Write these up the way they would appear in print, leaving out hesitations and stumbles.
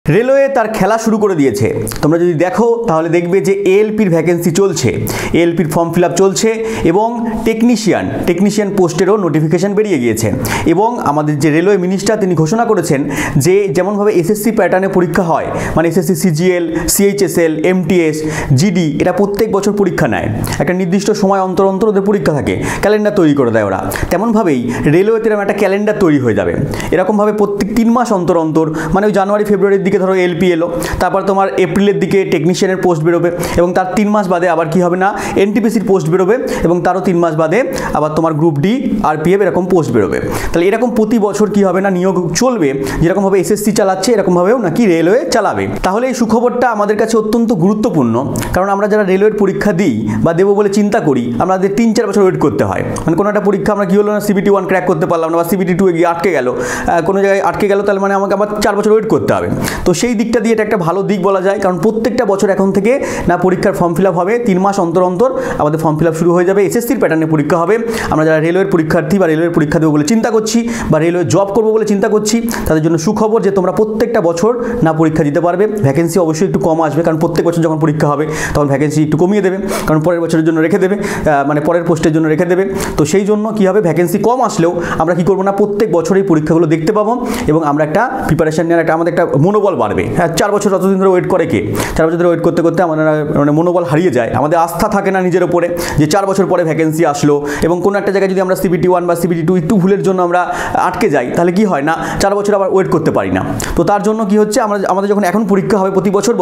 Railway তার খেলা শুরু করে দিয়েছে। তোমরা যদি দেখো তাহলে দেখবে যে এএলপির ভ্যাকেন্সি চলছে, এএলপির ফর্ম ফিল আপ চলছে এবং টেকনিশিয়ান পোস্টেরও নোটিফিকেশান বেরিয়ে গিয়েছে। এবং আমাদের যে রেলওয়ে মিনিস্টার তিনি ঘোষণা করেছেন যে যেমনভাবে এসএসসি প্যাটার্নে পরীক্ষা হয়, মানে SSC CGL, CHSL, MTS, GD, এটা প্রত্যেক বছর পরীক্ষা নেয়, একটা নির্দিষ্ট সময় অন্তর অন্তর ওদের পরীক্ষা থাকে, ক্যালেন্ডার তৈরি করে দেয় ওরা। তেমনভাবেই রেলওয়েতে এরকম একটা ক্যালেন্ডার তৈরি হয়ে যাবে। এরকমভাবে প্রত্যেক 3 মাস অন্তর অন্তর, মানে ওই জানুয়ারি ফেব্রুয়ারির দিকে ধরো এলপি এলো, তারপর তোমার এপ্রিলের দিকে টেকনিশিয়ানের পোস্ট বেরোবে এবং তার 3 মাস বাদে আবার কি হবে না এনটিপিসির পোস্ট বেরোবে এবং তারও 3 মাস বাদে আবার তোমার গ্রুপ ডি, আরপিএফ এরকম পোস্ট বেরোবে। তাহলে এরকম প্রতি বছর কি হবে না নিয়োগ চলবে, যেরকমভাবে এসএসসি চালাচ্ছে এরকমভাবেও নাকি রেলওয়ে চালাবে। তাহলে এই সুখবরটা আমাদের কাছে অত্যন্ত গুরুত্বপূর্ণ, কারণ আমরা যারা রেলওয়ের পরীক্ষা দিই বা দেবো বলে চিন্তা করি, আমাদের 3-4 বছর ওয়েট করতে হয়। মানে কোনো একটা পরীক্ষা আমরা কি হলো না সিবিটি 1 ক্র্যাক করতে পারলাম না বা সিবিটি 2 গিয়ে আটকে গেল, কোনো জায়গায় আটকে গেল, তাহলে মানে আমাকে আবার 4 বছর ওয়েট করতে হবে। তো সেই দিকটা দিয়ে এটা একটা ভালো দিক বলা যায়, কারণ প্রত্যেকটা বছর এখন থেকে না পরীক্ষার ফর্ম ফিল আপ হবে, 3 মাস অন্তর অন্তর আমাদের ফর্ম ফিল আপ শুরু হয়ে যাবে। এসএসসির প্যাটার্নে পরীক্ষা হবে। আমরা যারা রেলওয়ের পরীক্ষার্থী বা রেলওয়ের পরীক্ষা দেবো বলে চিন্তা করছি বা রেলওয়ে জব করবো বলে চিন্তা করছি, তাদের জন্য সুখবর যে তোমরা প্রত্যেকটা বছর না পরীক্ষা দিতে পারবে। ভ্যাকেন্সি অবশ্যই একটু কম আসবে, কারণ প্রত্যেক বছর যখন পরীক্ষা হবে তখন ভ্যাকেন্সি একটু কমিয়ে দেবে, কারণ পরের বছরের জন্য রেখে দেবে, মানে পরের পোস্টের জন্য রেখে দেবে। তো সেই জন্য কী হবে, ভ্যাকেন্সি কম আসলেও আমরা কী করবো না প্রত্যেক বছর এই পরীক্ষাগুলো দেখতে পাবো এবং আমরা একটা প্রিপারেশন নেওয়ার একটা আমাদের একটা মনোবল বাড়বে। হ্যাঁ, 4 বছর অতদিন ধরে ওয়েট করে কে? 4 বছর ধরে ওয়েট করতে করতে আমাদের মানে মনোবল হারিয়ে যায়, আমাদের আস্থা থাকে না নিজের ওপরে যে 4 বছর পরে ভ্যাকেন্সি আসলো। এবং কোনো একটা জায়গায় যদি আমরা সিবিটি 1 বা সিবিটি 2 একটু ভুলের জন্য আমরা আটকে যাই, তাহলে কি হয় না 4 বছর আবার ওয়েট করতে পারি না। তো তার জন্য কি হচ্ছে, আমাদের যখন এখন পরীক্ষা হবে প্রতি বছর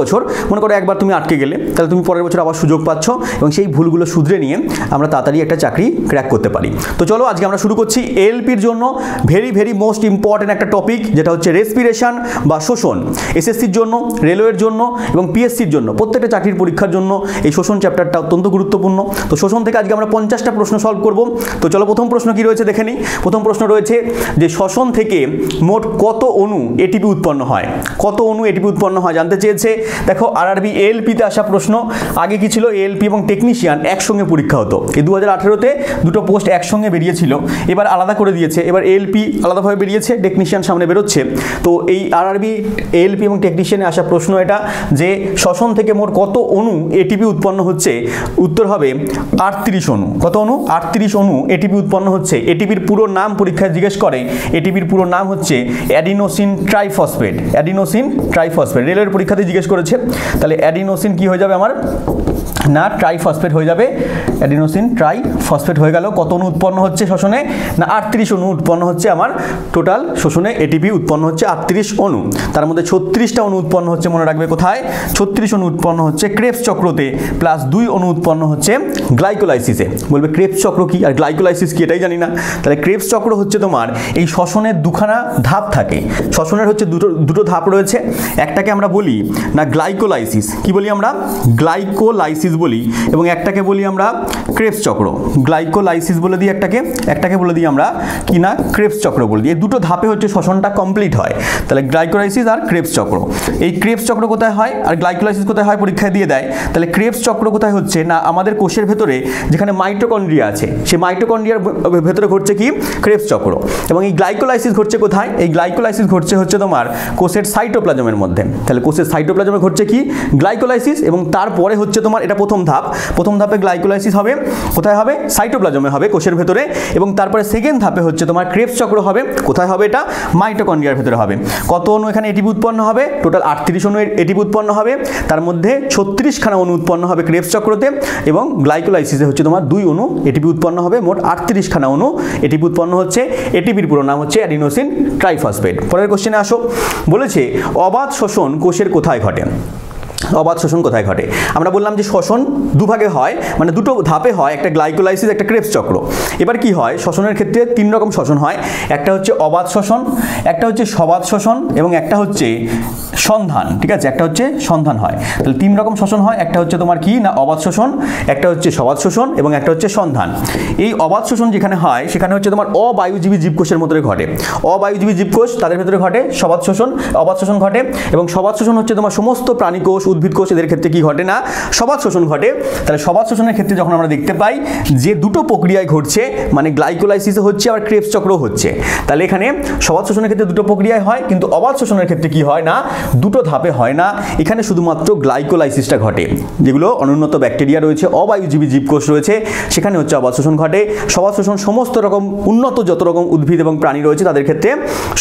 মনে করো একবার তুমি আটকে গেলে, তাহলে তুমি পরের বছর আবার সুযোগ পাচ্ছ এবং সেই ভুলগুলো শুধরে নিয়ে আমরা তাড়াতাড়ি একটা চাকরি ক্র্যাক করতে পারি। তো চলো আজকে আমরা শুরু করছি এএলপির জন্য ভেরি মোস্ট ইম্পর্টেন্ট একটা টপিক, যেটা হচ্ছে রেসপিরেশন বা শোষণ। এসএসসির জন্য, রেলওয়ের জন্য এবং পিএসসির জন্য, প্রত্যেকটা চাকরির পরীক্ষার জন্য এই শোষণ চ্যাপ্টারটা অত্যন্ত গুরুত্বপূর্ণ। তো শোষণ থেকে আজকে আমরা 50টা প্রশ্ন সলভ করব। তো চলো প্রথম প্রশ্ন কি রয়েছে দেখে নিই। প্রথম প্রশ্ন রয়েছে যে শ্বসন থেকে মোট কত অণু এটিপি উৎপন্ন হয়? কত অণু এটিপি উৎপন্ন হয় জানতে চেয়েছে। দেখো আরআরবি এএলপিতে আসা প্রশ্ন। আগে কি ছিল, এএলপি এবং টেকনিশিয়ান একসঙ্গে পরীক্ষা হতো। এই 2018তে দুটো পোস্ট একসঙ্গে বেরিয়েছিল, এবার আলাদা করে দিয়েছে। এবার এএলপি আলাদাভাবে বেরিয়েছে, টেকনিশিয়ান সামনে বেরোচ্ছে। তো এই আরআরবি এএলপি এবং টেকনিশিয়ানে আসা প্রশ্ন এটা যে শ্বসন থেকে মোট কত অণু এটিপি উৎপন্ন হচ্ছে? উত্তর হবে 38 অণু। কত অণু? 38 অণু এটিপি উৎপন্ন হচ্ছে। এটিপির পুরো নাম পরীক্ষায় জিজ্ঞেস করে, এটিপির পুরো নাম হচ্ছে অ্যাডিনোসিন ট্রাইফসফেট। অ্যাডিনোসিন ট্রাইফসফেট রেলের পরীক্ষাতে জিজ্ঞেস করেছে। তাহলে অ্যাডিনোসিন কি হয়ে যাবে আমার না ট্রাইফসফেট হয়ে যাবে, অ্যাডিনোসিন ট্রাইফসফেট হয়ে গেল। কত অণু উৎপন্ন হচ্ছে শোষণে? না 38 অণু উৎপন্ন হচ্ছে আমার টোটাল শোষণে। এটিপি উৎপন্ন হচ্ছে 38 অণু, তার মধ্যে 36টা অণু উৎপন্ন হচ্ছে, মনে রাখবে কোথায়? 36 অণু উৎপন্ন হচ্ছে ক্রেবস চক্রতে, প্লাস 2 অণু উৎপন্ন হচ্ছে গ্লাইকোলাইসিসে। বলবে ক্রেবস চক্র কি আর গ্লাইকোলাইসিস কি, এটাই জানি না। তাহলে ক্রেবস চক্র হচ্ছে তোমার এই শ্বসনের দুখানা ধাপ থাকে। শ্বসনের হচ্ছে দুটো ধাপ রয়েছে। একটাকে আমরা বলি না গ্লাইকোলাইসিস, কি বলি আমরা? গ্লাইকোলাইসিস বলি, এবং একটাকে বলি আমরা ক্রেবস চক্র। গ্লাইকোলাইসিস বলে দিই একটাকে বলে দিই আমরা কি না ক্রেবস চক্র বলে দিই। এই দুটো ধাপে হচ্ছে শ্বসনটা কমপ্লিট হয়। তাহলে গ্লাইকোলাইসিস আর ক্রেবস চক্র। এই ক্রেবস চক্র কোথায় হয় আর গ্লাইকোলাইসিস কোথায় হয় পরীক্ষায় দিয়ে দেয়। তাহলে ক্রেবস চক্র কোথায় হচ্ছে না আমাদের কোষের ভেতরে যেখানে মাইটোকন্ড্রিয়া আছে, সেই মাইটোকন্ড্রিয়ার ভেতরে ঘটছে কি ক্রেবস চক্র। এবং এই গ্লাইকোলাইসিস ঘটছে কোথায়? এই গ্লাইকোলাইসিস ঘটছে হচ্ছে তোমার কোষের সাইটোপ্লাজমের মধ্যে। তাহলে কোষের সাইটোপ্লাজমে ঘটছে কি গ্লাইকোলাইসিস, এবং তারপরে হচ্ছে তোমার এটা প্রথম ধাপে গ্লাইকোলাইসিস হবে। কোথায় হবে? সাইটোপ্লাজমে হবে, কোষের ভেতরে। এবং তারপরে সেকেন্ড ধাপে হচ্ছে তোমার ক্রেবস চক্র হবে। কোথায় হবে? এটা মাইটোকন্ড্রিয়ার ভেতরে হবে। কত অণু এখানে এটিপি উৎপন্ন হবে? টোটাল 38 অণু এটিপি উৎপন্ন হবে, তার মধ্যে 36খানা অণু উৎপন্ন হবে ক্রেবস চক্রতে, এবং গ্লাইকোলাইসিসে হচ্ছে তোমার 2 অণু এটিপি উৎপন্ন হবে। মোট 38খানা অণু এটিপি উৎপন্ন হচ্ছে। এটিপির পুরো নাম হচ্ছে অ্যাডিনোসিন ট্রাইফসফেট। পরের কোশ্চেনে আসো। বলেছে অবাধ শোষণ কোষের কোথায় ঘটে? অবাধ শোষণ কোথায় ঘটে? আমরা বললাম যে শ্বসন দুভাগে হয়, মানে দুটো ধাপে হয়, একটা গ্লাইকোলাইসিস, একটা ক্রেবস চক্র। এবার কি হয়, শ্বসনের ক্ষেত্রে 3 রকম শোষণ হয়। একটা হচ্ছে অবাধ শোষণ, একটা হচ্ছে সবাধ শোষণ, এবং একটা হচ্ছে সন্ধান। ঠিক আছে, একটা হচ্ছে সন্ধান হয়। তাহলে 3 রকম শোষণ হয়। একটা হচ্ছে তোমার কি না অবাধ শোষণ, একটা হচ্ছে সবাধ শোষণ, এবং একটা হচ্ছে সন্ধান। এই অবাধ শোষণ যেখানে হয় সেখানে হচ্ছে তোমার অবায়ুজীবী জীবকোষের মধ্যে ঘটে। অবায়ুজীবী জীবকোষ তাদের ভেতরে ঘটে অবাধ শোষণ ঘটে। এবং সবাধ শোষণ হচ্ছে তোমার সমস্ত প্রাণী কোষ, উদ্ভিদ কোষ, এদের ক্ষেত্রে কি ঘটে না, সবাত শোষণ ঘটে। তাহলে সবাত শোষণের ক্ষেত্রে যখন আমরা দেখতে পাই যে দুটো প্রক্রিয়ায় ঘটছে, মানে গ্লাইকোলাইসিসও হচ্ছে আবার ক্রেবস চক্রও হচ্ছে, তাহলে এখানে সবাত শোষণের ক্ষেত্রে দুটো প্রক্রিয়ায় হয়, কিন্তু অবাত শোষণের ক্ষেত্রে কি হয় না, দুটো ধাপে হয় না, এখানে শুধুমাত্র গ্লাইকোলাইসিসটা ঘটে। যেগুলো অনুন্নত ব্যাকটেরিয়া রয়েছে, অবায়ুজীবী জীবকোষ রয়েছে, সেখানে হচ্ছে অবাত শোষণ ঘটে। সবাত শোষণ সমস্ত রকম উন্নত যত রকম উদ্ভিদ এবং প্রাণী রয়েছে তাদের ক্ষেত্রে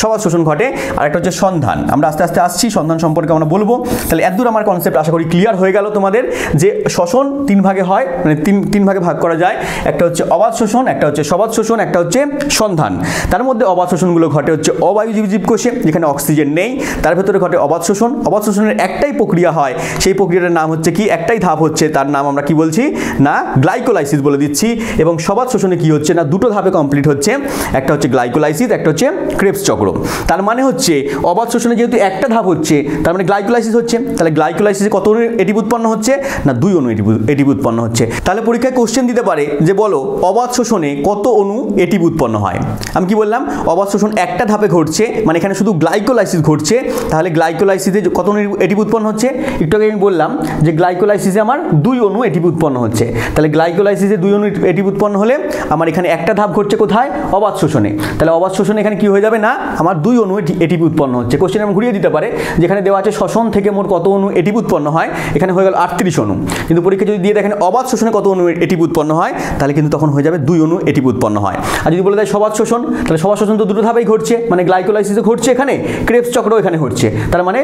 সবাত শোষণ ঘটে। আর একটা হচ্ছে সন্ধান, আমরা আস্তে আস্তে আসছি, সন্ধান সম্পর্কে আমরা বলবো। তাহলে এতদূর আমার কনসেপ্ট আশা করি ক্লিয়ার হয়ে গেল তোমাদের, যে শ্বসন তিন ভাগে হয়, মানে তিন ভাগে ভাগ করা যায়। একটা হচ্ছে অবাত শোষণ, একটা হচ্ছে সবাত শোষণ, একটা হচ্ছে সন্ধান। তার মধ্যে অবাত শোষণগুলো ঘটে হচ্ছে অবায়ুজীবী জীবকোষে, যেখানে অক্সিজেন নেই, তার ভেতরে ঘটে অবাত শোষণ। অবাত শোষণের একটাই প্রক্রিয়া হয়, সেই প্রক্রিয়াটার নাম হচ্ছে কি, একটাই ধাপ হচ্ছে, তার নাম আমরা কি বলছি না, গ্লাইকোলাইসিস বলে দিচ্ছি। এবং সবাত শোষণে কি হচ্ছে না, দুটো ধাপে কমপ্লিট হচ্ছে, একটা হচ্ছে গ্লাইকোলাইসিস, একটা হচ্ছে ক্রেবস চক্র। তার মানে হচ্ছে অবাত শোষণে যেহেতু একটা ধাপ হচ্ছে, তার মানে গ্লাইকোলাইসিস হচ্ছে, তাহলে গ্লাইকোলাইসিসে কত অণু এটিপি উৎপন্ন হচ্ছে না, 2 অণু এটিপি উৎপন্ন হচ্ছে। তাহলে পরীক্ষায় কোশ্চেন দিতে পারে যে বলো অবাত শোষণে কত অণু এটিপি উৎপন্ন হয়। আমি কি বললাম, অবাত শোষণ একটা ধাপে ঘটছে, মানে এখানে শুধু গ্লাইকোলাইসিস ঘটছে, তাহলে গ্লাইকোলাইসিসে কত অণু এটিপি উৎপন্ন হচ্ছে, একটু আগে আমি বললাম যে গ্লাইকোলাইসিসে আমার 2 অণু এটিপি উৎপন্ন হচ্ছে। তাহলে গ্লাইকোলাইসিসে 2 অণু এটিপি উৎপন্ন হলে আমার এখানে একটা ধাপ ঘটছে কোথায়, অবাত শোষণে। তাহলে অবাত শোষণে এখানে কি হয়ে যাবে না, আমার 2 অণু এটিপি উৎপন্ন হচ্ছে। কোশ্চেন আমি ঘুরিয়ে দিতে পারে, যেখানে দেওয়া আছে শ্বসন থেকে মোট কত অণু এটিপি উৎপন্ন হয়, এখানে হয়ে গেল 38 অণু। কিন্তু পরীক্ষা যদি দিয়ে দেখেন অবাত শোষণে কত অণু এটিপি উৎপন্ন হয়, তাহলে কিন্তু তখন হয়ে যাবে 2 অণু এটিপি উৎপন্ন হয়। আর যদি বলে দেয় সবাত শোষণ, তাহলে সবাত শোষণ তো দুটো ধাপেই ঘটছে, মানে গ্লাইকোলাইসিসও ঘটছে এখানে, ক্রেবস চক্রও এখানে ঘটছে। তার মানে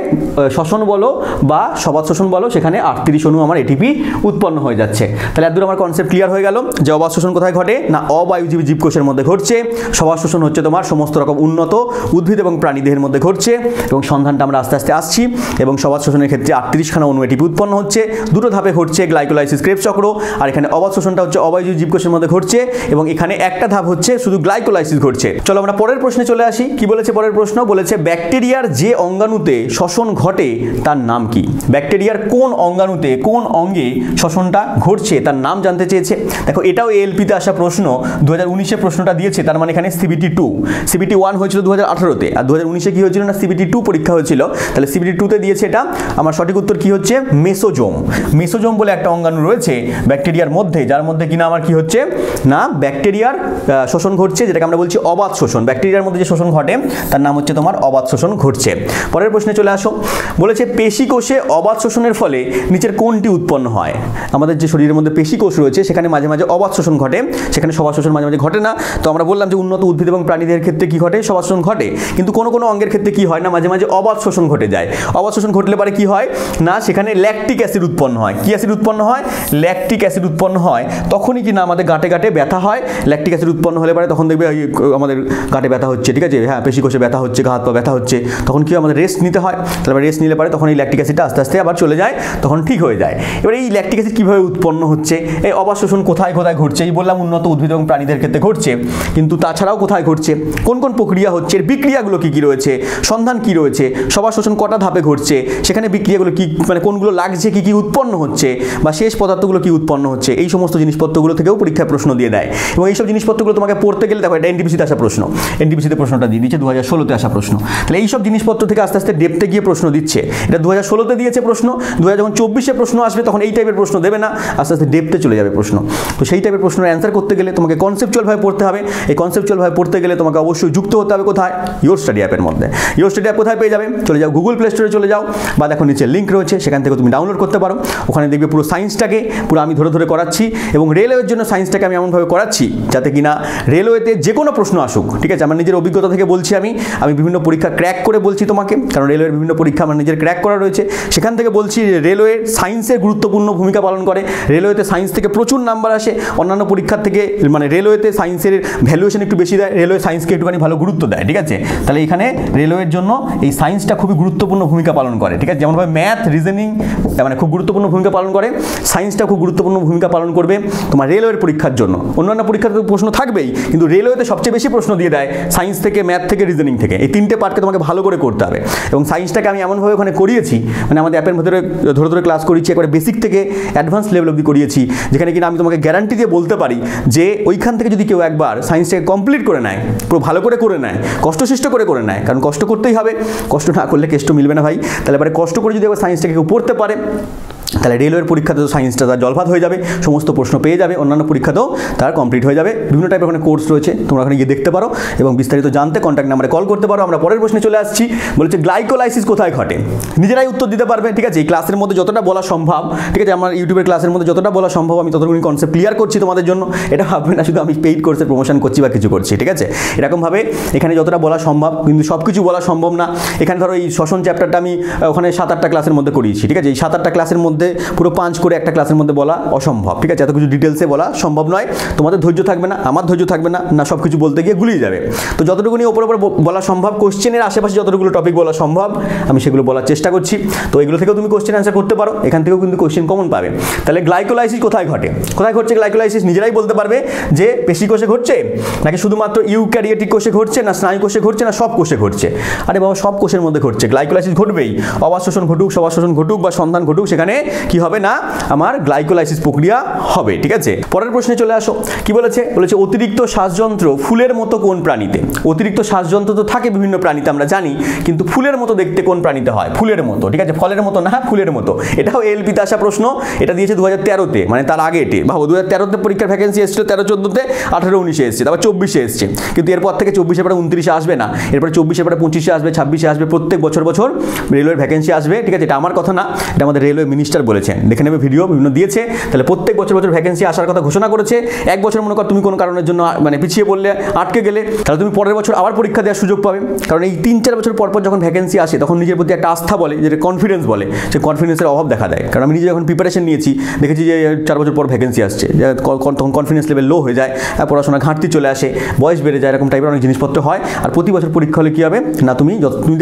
শ্বসন বলো বা সবাত শোষণ বলো, সেখানে 38 অণু আমার এটিপি উৎপন্ন হয়ে যাচ্ছে। তাহলে এত দূর আমার কনসেপ্ট ক্লিয়ার হয়ে গেল যে অবাত শোষণ কোথায় ঘটে না, অবায়ুজীবী জীবকোষের মধ্যে ঘটছে। সবাত শোষণ হচ্ছে তোমার সমস্ত রকম উন্নত উদ্ভিদ এবং প্রাণী দেহের মধ্যে ঘটছে। এবং সন্ধানটা আমরা আস্তে আস্তে আসছি। এবং সবাত শোষণের ক্ষেত্রে 38 খানা অণু এটিপি উৎপন্ন হচ্ছে, দুটো ধাপে ঘটছে, গ্লাইকোলাইসিস ক্রেবস চক্র। আর এখানে অবাত শোষণটা হচ্ছে অবায়ুজীবী জীবকোষের মধ্যে ঘটছে, এবং এখানে একটা ধাপ হচ্ছে শুধু গ্লাইকোলাইসিস ঘটছে। চলো আমরা পরের প্রশ্নে চলে আসি। কি বলেছে পরের প্রশ্ন, বলেছে ব্যাকটেরিয়ার যে অঙ্গাণুতে শ্বসন ঘটে তার নাম কি। ব্যাকটেরিয়ার কোন অঙ্গাণুতে, কোন অঙ্গে শ্বসনটা ঘটছে তার নাম জানতে চেয়েছে। দেখো এটাও এএলপিতে আসা প্রশ্ন, 2019-এ প্রশ্নটা দিয়েছে, তার মানে এখানে CBT 2, CBT 1 হয়েছিল 2018-তে, আর 2019-এ কি হয়েছিল না, CBT 2 পরীক্ষা হয়েছিল। তাহলে CBT 2-তে দিয়েছে এটা। আমার সঠিক উত্তর কি হচ্ছে, মেসোজোম। মেসোজোম বলে একটা অঙ্গাণু রয়েছে ব্যাকটেরিয়ার মধ্যে, যার মধ্যে কিনা আমার কি হচ্ছে না, ব্যাকটেরিয়ার শোষণ ঘটছে, যেটাকে আমরা বলছি অবাত শোষণ। ব্যাকটেরিয়ার মধ্যে যে শোষণ ঘটে তার নাম হচ্ছে তোমার অবাত শোষণ ঘটছে। পরের প্রশ্নে চলে আসো, বলেছে পেশি কোষে অবাত শোষণের ফলে নিচের কোনটি উৎপন্ন হয়। আমাদের যে শরীরের মধ্যে পেশি কোষ রয়েছে সেখানে মাঝে মাঝে অবাত শোষণ ঘটে, সেখানে সবাত শোষণ মাঝে মাঝে ঘটে না। তো আমরা বললাম যে উন্নত উদ্ভিদ এবং প্রাণীদের ক্ষেত্রে কি ঘটে, সবাত শোষণ ঘটে, কিন্তু কোনো কোনো অঙ্গের ক্ষেত্রে কি হয় না, মাঝে মাঝে অবাত শোষণ ঘটে যায়। অবাত শোষণ ঘটলে পারে কি হয় না, সেখানে ল্যাকটিক অ্যাসিড উৎপন্ন হয়। কি অ্যাসিড উৎপন্ন হয়, ল্যাকটিক অ্যাসিড উৎপন্ন হয়। তখনই কি না আমাদের গাঁটে গাঁটে ব্যথা হয়। ল্যাকটিক অ্যাসিড উৎপন্ন হলে পারে তখন দেখবে আমাদের গাঁটে ব্যথা হচ্ছে, ঠিক আছে, হ্যাঁ পেশি কোষে ব্যথা হচ্ছে, হাত পা ব্যথা হচ্ছে, তখন কি আমাদের রেস্ট নিতে হয়। তাহলে রেস্ট নিলে পারে তখন এই ল্যাকটিক অ্যাসিডটা আস্তে আস্তে আবার চলে যায়, তখন ঠিক হয়ে যায়। এবার এই ল্যাকটিক অ্যাসিড কীভাবে উৎপন্ন হচ্ছে, এই অবাত শোষণ কোথায় কোথায় ঘটছে, এই বললাম উন্নত উদ্ভিদ এবং প্রাণীদের ক্ষেত্রে ঘটছে, কিন্তু তাছাড়াও কোথায় ঘটছে, কোন কোন প্রক্রিয়া হচ্ছে, এর বিক্রিয়াগুলো কী কী রয়েছে, সন্ধান কী রয়েছে, সবাত শোষণ কটা ধাপে ঘটছে, সেখানে বিক্রিয়াগুলো কী, মানে কোনগুলো লাগছে, কী কী উৎপন্ন হচ্ছে, বা শেষ পদার্থগুলো কী উৎপন্ন হচ্ছে, এই সমস্ত জিনিসপত্রগুলো থেকেও পরীক্ষায় প্রশ্ন দিয়ে দেয়। এবং এইসব জিনিসপত্রগুলো তোমাকে পড়তে গেলে দেখো এটা এনটিপিসিতে আসা প্রশ্ন, এনটিপিসিতে প্রশ্নটা দিয়ে দিচ্ছে 2016-তে আসা প্রশ্ন। তাহলে এইসব জিনিসপত্র থেকে আস্তে আস্তে ডেপতে গিয়ে প্রশ্ন দিচ্ছে। এটা 2016-তে দিয়েছে প্রশ্ন, 2024-এ প্রশ্ন আসবে তখন এই টাইপের প্রশ্ন দেবে না, আস্তে আস্তে ডেপতে চলে যাবে প্রশ্ন। তো সেই টাইপের প্রশ্নের অ্যান্সার করতে গেলে তোমাকে কনসেপচুয়ালভাবে পড়তে হবে। এই কনসেপচুয়ালভাবে পড়তে গেলে তোমাকে অবশ্যই যুক্ত হতে হবে কোথায়, ইয়োর স্টাডি অ্যাপের মধ্যে। ইয়োর স্টাডি অ্যাপ কোথায় পেয়ে যাবে, চলে যাও গুগল প্লে স্টোরে চলে যাও, বা দেখো নিচে লিঙ্ক রয়েছে, সেখান থেকে তুমি ডাউনলোড করতে পারো। ওখানে দেখবে পুরো সায়েন্সটাকে পুরো আমি ধরে ধরে করাচ্ছি, এবং রেলওয়ের জন্য সায়েন্সটাকে আমি এমনভাবে করাচ্ছি যাতে কিনা রেলওয়েতে যে কোনো প্রশ্ন আসুক, ঠিক আছে, আমার নিজের অভিজ্ঞতা থেকে বলছি, আমি বিভিন্ন পরীক্ষা ক্র্যাক করে বলছি তোমাকে, কারণ রেলওয়ের বিভিন্ন পরীক্ষা আমার নিজের ক্র্যাক করা রয়েছে, সেখান থেকে বলছি রেলওয়ে সায়েন্সের গুরুত্বপূর্ণ ভূমিকা পালন করে। রেলওয়েতে সায়েন্স থেকে প্রচুর নাম্বার আসে, অন্যান্য পরীক্ষার থেকে, মানে রেলওয়েতে সায়েন্সের ভ্যালুয়েশন একটু বেশি দেয়, রেলওয়ে সায়েন্সকে একটুখানি ভালো গুরুত্ব দেয়, ঠিক আছে। তাহলে এখানে রেলওয়ের জন্য এই সায়েন্সটা খুবই গুরুত্বপূর্ণ ভূমিকা পালন করে, ঠিক আছে। যেমনভাবে ম্যাথ, রিজনিং মানে খুব গুরুত্বপূর্ণ ভূমিকা পালন করে, সায়েন্সটা খুব গুরুত্বপূর্ণ ভূমিকা পালন করবে তোমার রেলওয়ের পরীক্ষার জন্য। অন্যান্য পরীক্ষাতে প্রশ্ন থাকবেই, কিন্তু রেলওয়েতে সবচেয়ে বেশি প্রশ্ন দিয়ে দেয় সায়েন্স থেকে, ম্যাথ থেকে, রিজনিং থেকে। এই তিনটে পার্টকে তোমাকে ভালো করে করতে হবে। এবং সায়েন্সটাকে আমি এমনভাবে ওখানে করিয়েছি, মানে আমাদের অ্যাপের ভেতরে ধরে ধরে ক্লাস করিয়েছি, একবারে বেসিক থেকে অ্যাডভান্স লেভেল অবধি করিয়েছি, যেখানে কিনা আমি তোমাকে গ্যারান্টি দিয়ে বলতে পারি যে ওইখান থেকে যদি কেউ একবার সায়েন্সটাকে কমপ্লিট করে নেয়, পুরো ভালো করে নেয়, কষ্টসৃষ্ট করে নেয়, কারণ কষ্ট করতেই হবে, কষ্ট না করলে কেষ্ট মিলবে না ভাই। তাহলে এবারে কষ্ট করে যদি একবার সায়েন্স সায়েন্সটাকে কেউ পড়তে পারে, তাহলে রেলওয়ের পরীক্ষাতে তো সায়েন্সটা তার জলভাত হয়ে যাবে, সমস্ত প্রশ্ন পেয়ে যাবে, অন্যান্য পরীক্ষাতেও তার কমপ্লিট হয়ে যাবে। বিভিন্ন টাইপের ওখানে কোর্স রয়েছে, তোমরা ওখানে গিয়ে দেখতে পারো এবং বিস্তারিত জানতে কন্ট্যাক্ট নাম্বারে কল করতে পারো। আমরা পরের প্রশ্নে চলে আসছি, বলেছে গ্লাইকোলাইসিস কোথায় ঘটে? নিজেরাই উত্তর দিতে পারবে, ঠিক আছে? এই ক্লাসের মধ্যে যতটা বলা সম্ভব, ঠিক আছে, আমার ইউটিউবের ক্লাসের মধ্যে যতটা বলা সম্ভব আমি ততটুকু কনসেপ্ট ক্লিয়ার করছি তোমাদের জন্য। এটা ভাববে না শুধু আমি পেইড কোর্সের প্রমোশন করছি বা কিছু করছি, ঠিক আছে? এরকমভাবে এখানে যতটা বলা সম্ভব, কিন্তু সব কিছু বলা সম্ভব না। এখানে ধরো এই শ্বসন চ্যাপ্টারটা আমি ওখানে 7-8টা ক্লাসের মধ্যে করিয়েছি, ঠিক আছে? এই 7-8টা ক্লাসের মধ্যে পুরো 5 করে একটা ক্লাসের মধ্যে বলা অসম্ভব, ঠিক আছে? এত কিছু ডিটেলসে বলা সম্ভব নয়, তোমাদের ধৈর্য থাকবে না, আমার ধৈর্য থাকবে না, না সব কিছু বলতে গিয়ে গুলিয়ে যাবে। তো যতটুকু নিয়ে ওপর বলা সম্ভব, কোশ্চেনের আশেপাশে যতটুকু টপিক বলা সম্ভব আমি সেগুলো বলার চেষ্টা করছি। তো এগুলো থেকেও তুমি কোশ্চেন অ্যান্সার করতে পারো, এখান থেকেও কিন্তু কোশ্চেন কমন পাবে। তাহলে গ্লাইকোলাইসিস কোথায় ঘটে? কোথায় ঘটছে গ্লাইকোলাইসিস? নিজেরাই বলতে পারবে যে পেশি কোষে ঘটছে, নাকি শুধুমাত্র ইউক্যারিওটিক কোষে ঘটছে, না স্নায়ু কোষে ঘটছে, না সব কোষে ঘটছে? আরে বাবা, সব কোষের মধ্যে ঘটছে গ্লাইকোলাইসিস, ঘটবেই। অবাত শোষণ ঘটুক, সবাত শোষণ ঘটুক বা সন্ধান ঘটুক, সেখানে কি হবে না, আমার গ্লাইকোলাইসিস প্রক্রিয়া হবে, ঠিক আছে? পরের প্রশ্নে চলে আসো, কি বলেছে? বলেছে অতিরিক্ত শ্বাসযন্ত্র ফুলের মতো কোন প্রাণীতে? অতিরিক্ত শ্বাসযন্ত্র তো থাকে বিভিন্ন প্রাণীতে আমরা জানি, কিন্তু ফুলের মতো দেখতে কোন প্রাণীতে হয়? ফুলের মতো, ঠিক আছে? ফলের মতো না, ফুলের মতো। এটাও এলপিতে আসা প্রশ্ন, এটা দিয়েছে 2013-তে, মানে তার আগে এটি ভাবো 2013-তে পরীক্ষার ভ্যাকেন্সি এসেছিল, 13-14-তে, 18-19-এ এসেছে, তারপর 24-এ এসছে, কিন্তু এরপর থেকে 24-এর পরে 29-এ আসবে না, এরপরে 24-এর পরে 25-এ আসবে, 26-এ আসবে, প্রত্যেক বছর রেলওয়ের ভ্যাকেন্সি আসবে, ঠিক আছে? এটা আমার কথা না, এটা আমাদের রেলওয়ে মিনিস্টার বলেছেন, দেখে নেবে, ভিডিও বিভিন্ন দিয়েছে। তাহলে প্রত্যেক বছর ভ্যাকেন্সি আসার কথা ঘোষণা করেছে। এক বছর মনে কর তুমি কোনো কারণের জন্য মানে পিছিয়ে পড়লে, আটকে গেলে, তাহলে তুমি পরের বছর আবার পরীক্ষা দেওয়ার সুযোগ পাবে। কারণ এই 3-4 বছর পর যখন ভ্যাকেন্সি আসে, তখন নিজের প্রতি একটা আস্থা বলে, যেটা কনফিডেন্স বলে, সেই কনফিডেন্সের অভাব দেখা দেয়। কারণ আমি নিজে যখন প্রিপারেশন নিয়েছি, দেখেছি যে 4 বছর পর ভ্যাকেন্সি আসছে, তখন কনফিডেন্স লেভেল লো হয়ে যায়, পড়াশোনা ঘাটতি চলে আসে, বয়স বেড়ে যায়, এরকম টাইপের অনেক জিনিসপত্র হয়। আর প্রতি বছর পরীক্ষা হলে কী হবে না, তুমি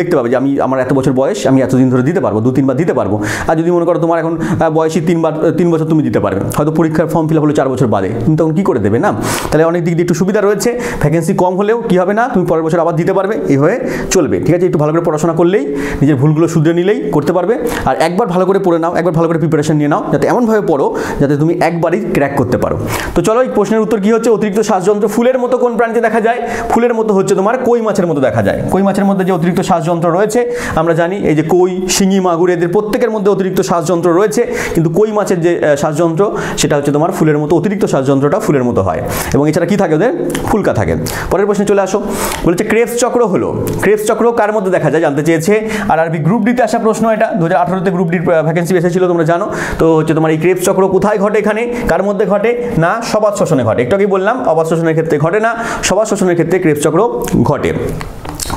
দেখতে পাবে যে আমার এত বছর বয়স, আমি এতদিন ধরে দিতে পারবো, 2-3 বার দিতে পারবো। আর যদি মনে করো তোমার এখন বয়সী 3 বছর তুমি দিতে পারবে, হয়তো পরীক্ষার ফর্ম ফিল আপ হলো 4 বছর বাদে, তুমি তখন কী করে দেবে না? তাহলে অনেক দিক দিয়ে একটু সুবিধা রয়েছে, ভ্যাকেন্সি কম হলেও কী হবে না, তুমি পরের বছর আবার দিতে পারবে, এই হয়ে চলবে, ঠিক আছে? একটু ভালো করে পড়াশোনা করলেই, নিজের ভুলগুলো শুধরে নিলেই করতে পারবে। আর একবার ভালো করে পড়ে নাও, একবার ভালো করে প্রিপারেশন নিয়ে নাও, যাতে এমনভাবে পড়ো যাতে তুমি একবারই ক্র্যাক করতে পারো। তো চলো, এই প্রশ্নের উত্তর কী হচ্ছে? অতিরিক্ত শ্বাসযন্ত্র ফুলের মতো কোন প্রাণীতে দেখা যায়? ফুলের মতো হচ্ছে তোমার কই মাছের মতো দেখা যায়। কই মাছের মধ্যে যে অতিরিক্ত শ্বাসযন্ত্র রয়েছে, আমরা জানি এই যে কই, শিঙি, মাগুর, এদের প্রত্যেকের মধ্যে অতিরিক্ত শ্বাসযন্ত্র রয়েছে, কিন্তু কই মাছের যে শ্বাসযন্ত্র, সেটা হচ্ছে তোমার ফুলের মতো, অতিরিক্ত শ্বাসযন্ত্রটা ফুলের মতো হয়। এবং এছাড়া কি থাকে ওদের? ফুলকা থাকে। পরের প্রশ্নে চলে আসো, বলেছে ক্রেবস চক্র হলো, ক্রেবস চক্র কার মধ্যে দেখা যায় জানতে চেয়েছে। আর আরবি গ্রুপ ডিতে আসা প্রশ্ন, এটা 2018-তে গ্রুপ ডির ভ্যাকেন্সি এসেছিল, তোমরা জানো। তো হচ্ছে তোমার এই ক্রেবস চক্র কোথায় ঘটে? এখানে কার মধ্যে ঘটে না, সবাত শ্বসনে ঘটে। একটু আগেই বললাম, অবাত শ্বসনের ক্ষেত্রে ঘটে না, সবাত শ্বসনের ক্ষেত্রে ক্রেবস চক্র ঘটে।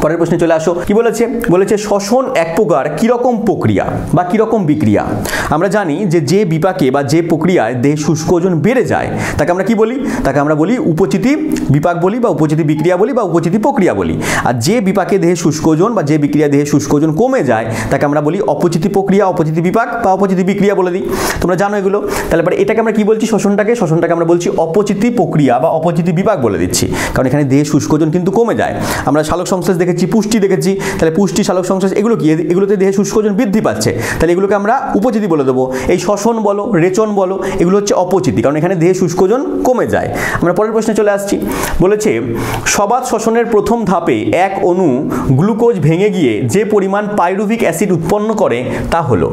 পরের প্রশ্নে চলে আসো, কি বলেছে? বলেছে শ্বসন এক প্রকার কিরকম প্রক্রিয়া বা কিরকম বিক্রিয়া? আমরা জানি যে বিপাকে বা যে প্রক্রিয়ায় দেহে শুষ্ক ওজন বেড়ে যায়, তাকে আমরা কি বলি? তাকে আমরা বলি উপচিতি বিপাক বলি, বা উপচিতি বিক্রিয়া বলি, বা উপচিতি প্রক্রিয়া বলি। আর যে বিপাকে দেহে শুষ্ক ওজন বা যে বিক্রিয়া দেহে শুষ্ক ওজন কমে যায়, তাকে আমরা বলি অপচিতি প্রক্রিয়া, অপচিতি বিপাক বা অপচিতি বিক্রিয়া বলে দিই। তোমরা জানো এগুলো। তাহলে পরে এটাকে আমরা কি বলছি? শ্বসনটাকে আমরা বলছি অপচিতি প্রক্রিয়া বা অপচিতি বিপাক বলে দিচ্ছি, কারণ এখানে দেহে শুষ্ক ওজন কিন্তু কমে যায়। আমরা সালোক সংশ্লেষ দেখেছি, পুষ্টি দেখেছি, তাহলে পুষ্টি, সালোক সংশ্লেষ, এগুলো কি? এগুলোতে দেহে শুষ্ক ওজন বৃদ্ধি পাচ্ছে, তাহলে এগুলোকে আমরা উপচিতি বলে দেবো। এই শ্বসন বলো, রেচন বলো, এগুলো হচ্ছে অপচিতি, কারণ এখানে দেহে শুষ্ক ওজন কমে যায়। আমরা পরের প্রশ্নে চলে আসছি, বলেছে সবাত শ্বসনের প্রথম ধাপে এক অণু গ্লুকোজ ভেঙে গিয়ে যে পরিমাণ পাইরুভিক অ্যাসিড উৎপন্ন করে তা হলো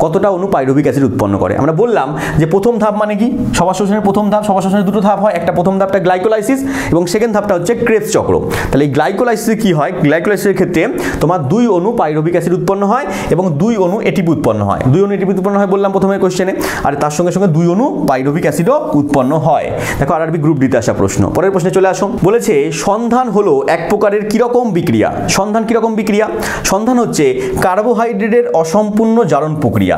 কতটা অণু পাইরুভিক অ্যাসিড উৎপন্ন করে? আমরা বললাম যে প্রথম ধাপ মানে কি? সবাত শ্বসনের প্রথম ধাপ, সবাত শ্বসনের 2টো ধাপ হয়, একটা প্রথম ধাপটা গ্লাইকোলাইসিস এবং সেকেন্ড ধাপটা হচ্ছে ক্রেবস চক্র। তাহলে এই গ্লাইকোলাইসিসে কি হয়? গ্লাইকোলাইসিসের ক্ষেত্রে তোমার 2 অণু পাইরুভিক অ্যাসিড উৎপন্ন হয় এবং 2 অণু এটিপি উৎপন্ন হয়। 2 অণু এটিপি উৎপন্ন হয় বললাম প্রথমে কোশ্চেনে, আর তার সঙ্গে সঙ্গে 2 অণু পাইরুভিক অ্যাসিডও উৎপন্ন হয়। দেখো আরবি গ্রুপ ডিতে আসা প্রশ্ন। পরের প্রশ্নে চলে আসো, বলেছে সন্ধান হলো এক প্রকারের কিরকম বিক্রিয়া? সন্ধান কিরকম বিক্রিয়া? সন্ধান হচ্ছে কার্বোহাইড্রেটের অসম্পূর্ণ জারণ প্রক্রিয়া।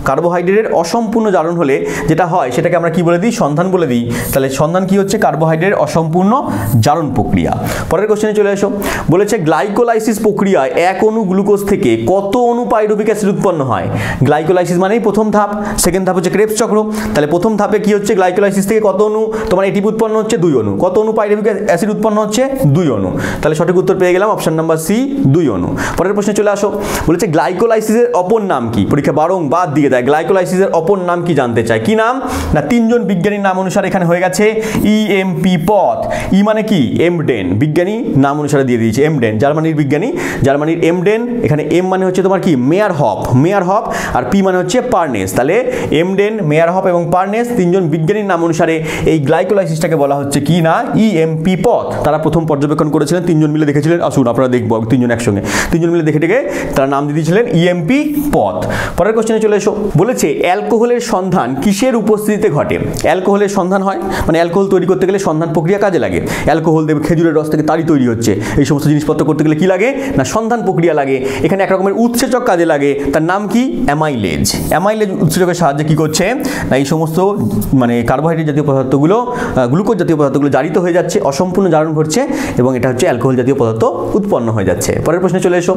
কার্বোহাইড্রেটের অসম্পূর্ণ জারণ হলে যেটা হয় সেটাকে আমরা কি বলে দিই? সন্ধান বলে দিই। তাহলে সন্ধান কি হচ্ছে? কার্বোহাইড্রেটের অসম্পূর্ণ জারণ প্রক্রিয়া। পরের কোশ্চেনে চলে আসো, বলেছে গ্লাইকোলাইসিস প্রক্রিয়ায় এক অণু গ্লুকোজ থেকে কত অণু পাইরুভিক অ্যাসিড উৎপন্ন হয়? গ্লাইকোলাইসিস মানেই প্রথম ধাপ, সেকেন্ড ধাপ হচ্ছে ক্রেবস চক্র। তাহলে প্রথম ধাপে কি হচ্ছে? গ্লাইকোলাইসিস থেকে কত অণু তোমার এটিপি উৎপন্ন হচ্ছে? 2 অণু। কত অণু পাইরুভিক অ্যাসিড উৎপন্ন হচ্ছে? 2 অণু। তাহলে সঠিক উত্তর পেয়ে গেলাম অপশন নাম্বার সি, 2 অণু। পরের প্রশ্নে চলে আসো, বলেছে গ্লাইকোলাইসিসের অপর নাম কি? পরীক্ষা বারংবার দিয়ে দেয়, গ্লাইকোলাইসিসের অপর নাম কি জানতে চায়। কি নাম না? 3 জন বিজ্ঞানীর নাম অনুসারে এখানে হয়ে গেছে ইএমপি পথ। ই মানে কি? এমডেন, বিজ্ঞানী নাম অনুসারে দিয়ে দিয়েছে এমডেন। জার্মানির বিজ্ঞানী, জার্মানির এমডেন, এখানে এম মানে হচ্ছে তোমার কি মেয়ারহফ, আর পি মানে হচ্ছে পার্নেস। তাহলে এমডেন, মেয়ারহফ এবং পার্নেস তিনজন বিজ্ঞানীর নাম অনুসারে এই গ্লাইকোলাইসিসটাকে বলা হচ্ছে কি না ইএমপি পথ। তারা প্রথম পর্যবেক্ষণ করেছিলেন, তিনজন মিলে দেখেছিলেন। আসুন আপনারা দেখবো তিনজন একসঙ্গে, তিনজন মিলে দেখে তারা নাম দিয়ে দিয়েছিলেন ইএমপি পথ। পরের কোশ্চেনে চলে এসো। বলেছে অ্যালকোহলের সন্ধান কিসের উপস্থিতিতে ঘটে? অ্যালকোহলের সন্ধান হয় মানে অ্যালকোহল তৈরি করতে গেলে সন্ধান প্রক্রিয়া কাজে লাগে। অ্যালকোহল দেবে খেজুরের রস থেকে তারই তৈরি হচ্ছে। এই সমস্ত জিনিসপত্র করতে গেলে কি লাগে না সন্ধান প্রক্রিয়া লাগে। এখানে এক রকমের উৎসেচক কাজে লাগে, তার নাম কি অ্যামাইলেজ। অ্যামাইলেজ উৎসেচকের সাহায্যে কি করছে না এই সমস্ত মানে কার্বোহাইড্রেট জাতীয় পদার্থগুলো, গ্লুকোজ জাতীয় পদার্থগুলো জারিত হয়ে যাচ্ছে, অসম্পূর্ণ জারণ ঘটছে এবং এটা হচ্ছে অ্যালকোহল জাতীয় পদার্থ উৎপন্ন হয়ে যাচ্ছে। পরের প্রশ্নে চলে এসো।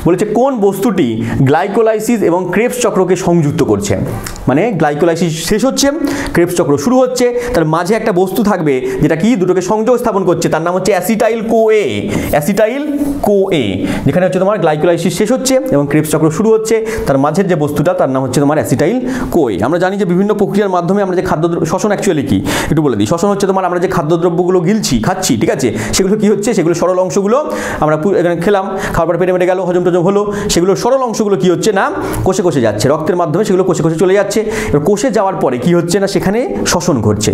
বলেছে কোন বস্তুটি গ্লাইকোলাইসিস এবং ক্রেবস চক্রকে সংযুক্ত করছে? মানে গ্লাইকোলাইসিস শেষ হচ্ছে, ক্রেবস চক্র শুরু হচ্ছে, তার মাঝে একটা বস্তু থাকবে যেটা কি দুটোকে সংযোগ স্থাপন করছে, তার নাম হচ্ছে অ্যাসিটাইল কোএ। যেখানে হচ্ছে তোমার গ্লাইকোলাইসিস শেষ হচ্ছে এবং ক্রেবস চক্র শুরু হচ্ছে, তার মাঝের যে বস্তুটা তার নাম হচ্ছে তোমার অ্যাসিটাইল কোএ। আমরা জানি যে বিভিন্ন প্রক্রিয়ার মাধ্যমে আমরা যে শ্বসন অ্যাকচুয়ালি কি একটু বলে দিই। শ্বসন হচ্ছে তোমার আমরা যে খাদ্যদ্রব্যগুলো খাচ্ছি, ঠিক আছে, সেগুলো কি হচ্ছে, সেগুলো সরল অংশগুলো আমরা এখানে খেলাম, খাওয়ার পর পেটে গেল, হজম টজম হলো, সেগুলো সরল অংশগুলো কি হচ্ছে না কোষে যাচ্ছে, রক্তের মাধ্যমে সেগুলো কোষে চলে যাচ্ছে। এবার কোষে যাওয়ার পরে কি হচ্ছে না সেখানে শ্বসন ঘটছে।